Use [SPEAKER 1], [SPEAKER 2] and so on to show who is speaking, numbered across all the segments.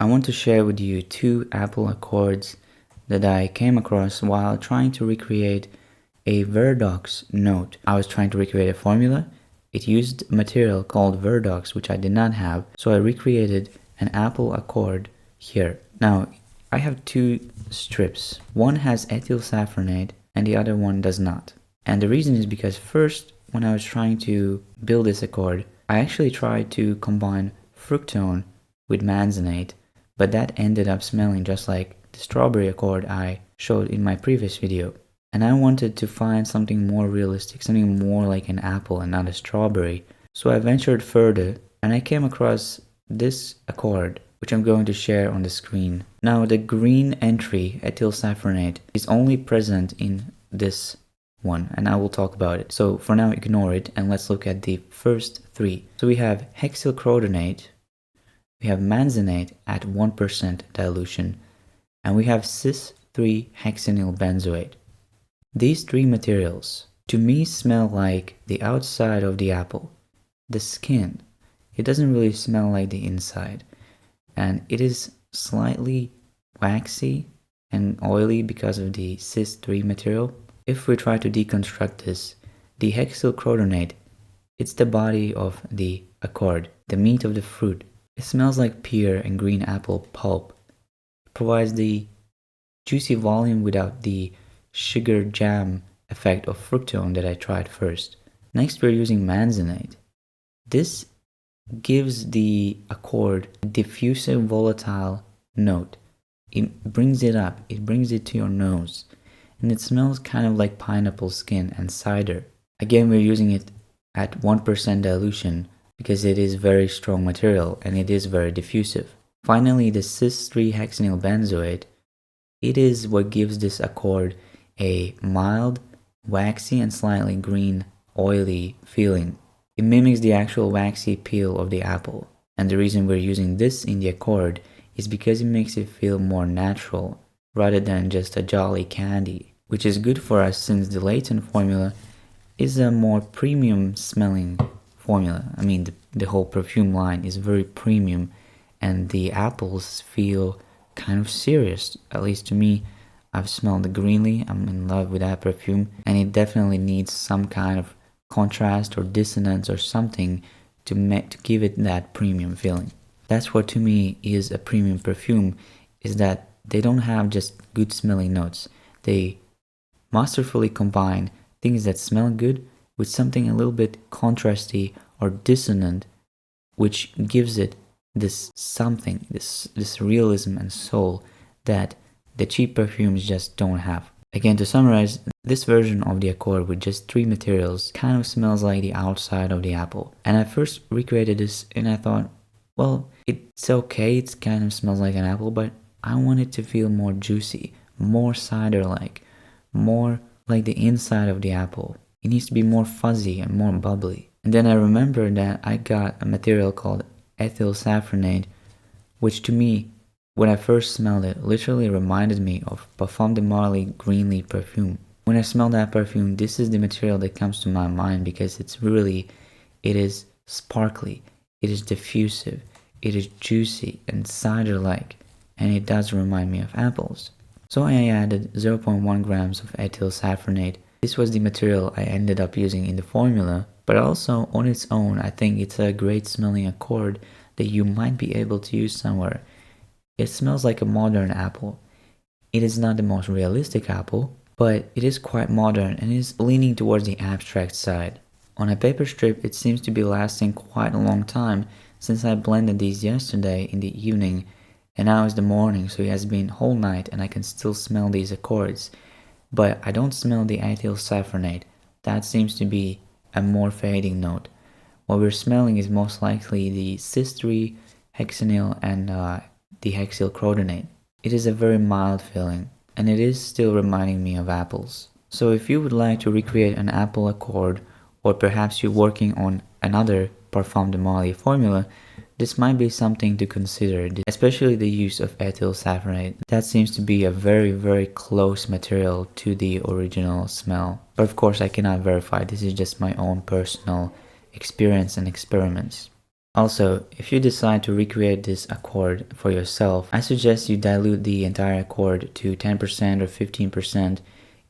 [SPEAKER 1] I want to share with you two apple accords that I came across while trying to recreate a Verdox note. I was trying to recreate a formula. It used material called Verdox, which I did not have, so I recreated an apple accord here. Now, I have two strips. One has ethyl safranate and the other one does not. And the reason is because first, when I was trying to build this accord, I actually tried to combine fructone with manzanate, but that ended up smelling just like the strawberry accord I showed in my previous video. And I wanted to find something more realistic, something more like an apple and not a strawberry. So I ventured further and I came across this accord, which I'm going to share on the screen. Now the green entry, ethyl safranate, is only present in this one, and I will talk about it. So for now, ignore it and let's look at the first three. So we have Hexyl Crotonate, we have Manzanate at 1% dilution, and we have Cis-3-Hexenyl Benzoate. These three materials, to me, smell like the outside of the apple, the skin. It doesn't really smell like the inside, and it is slightly waxy and oily because of the Cis-3 material. If we try to deconstruct this, the Hexyl Crotonate, it's the body of the accord, the meat of the fruit. It smells like pear and green apple pulp. It provides the juicy volume without the sugar jam effect of fructone that I tried first. Next, we're using Manzanate. This gives the accord a diffusive volatile note. It brings it up, it brings it to your nose, and it smells kind of like pineapple skin and cider. Again, we're using it at 1% dilution because it is very strong material and it is very diffusive. Finally, the Cis-3-Hexenyl Benzoate, it is what gives this accord a mild, waxy and slightly green, oily feeling. It mimics the actual waxy peel of the apple, and the reason we're using this in the accord is because it makes it feel more natural rather than just a jolly candy, which is good for us since the Layton formula is a more premium smelling formula. I mean, the whole perfume line is very premium and the apples feel kind of serious, at least to me. I've smelled the greenly, I'm in love with that perfume, and it definitely needs some kind of contrast or dissonance or something to give it that premium feeling. That's what to me is a premium perfume, is that they don't have just good smelling notes. They masterfully combine things that smell good with something a little bit contrasty or dissonant, which gives it this something, this realism and soul that the cheap perfumes just don't have. Again, to summarize, this version of the accord with just three materials kind of smells like the outside of the apple. And I first recreated this and I thought, well, it's okay, it kind of smells like an apple, but I want it to feel more juicy, more cider-like, more like the inside of the apple. It needs to be more fuzzy and more bubbly. And then I remembered that I got a material called ethyl safranate, which to me, when I first smelled it, literally reminded me of Parfum de Marly Greenly perfume. When I smell that perfume, this is the material that comes to my mind because it is sparkly, it is diffusive, it is juicy and cider-like, and it does remind me of apples. So I added 0.1 grams of ethyl safranate. This was the material I ended up using in the formula, but also on its own, I think it's a great smelling accord that you might be able to use somewhere. It smells like a modern apple. It is not the most realistic apple, but it is quite modern and is leaning towards the abstract side. On a paper strip, it seems to be lasting quite a long time since I blended these yesterday in the evening, and now is the morning, so it has been whole night and I can still smell these accords. But I don't smell the ethyl safranate. That seems to be a more fading note. What we're smelling is most likely the Cis-3-Hexenyl and the Hexyl Crotonate. It is a very mild feeling, and it is still reminding me of apples. So if you would like to recreate an apple accord, or perhaps you're working on another Parfum de Marly formula, this might be something to consider, especially the use of ethyl safranate. That seems to be a very, very close material to the original smell. But of course I cannot verify, this is just my own personal experience and experiments. Also, if you decide to recreate this accord for yourself, I suggest you dilute the entire accord to 10% or 15%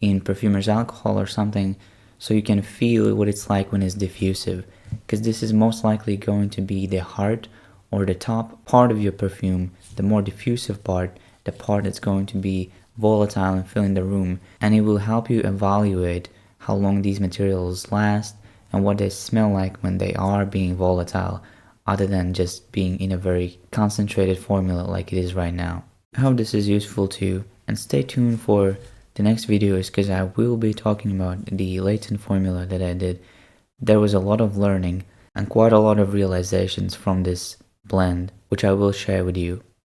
[SPEAKER 1] in perfumer's alcohol or something, so you can feel what it's like when it's diffusive, because this is most likely going to be the heart or the top part of your perfume, the more diffusive part, the part that's going to be volatile and filling the room, and it will help you evaluate how long these materials last and what they smell like when they are being volatile, other than just being in a very concentrated formula like it is right now. I hope this is useful to you, and stay tuned for the next videos because I will be talking about the Layton formula that I did. There was a lot of learning and quite a lot of realizations from this blend, which I will share with you.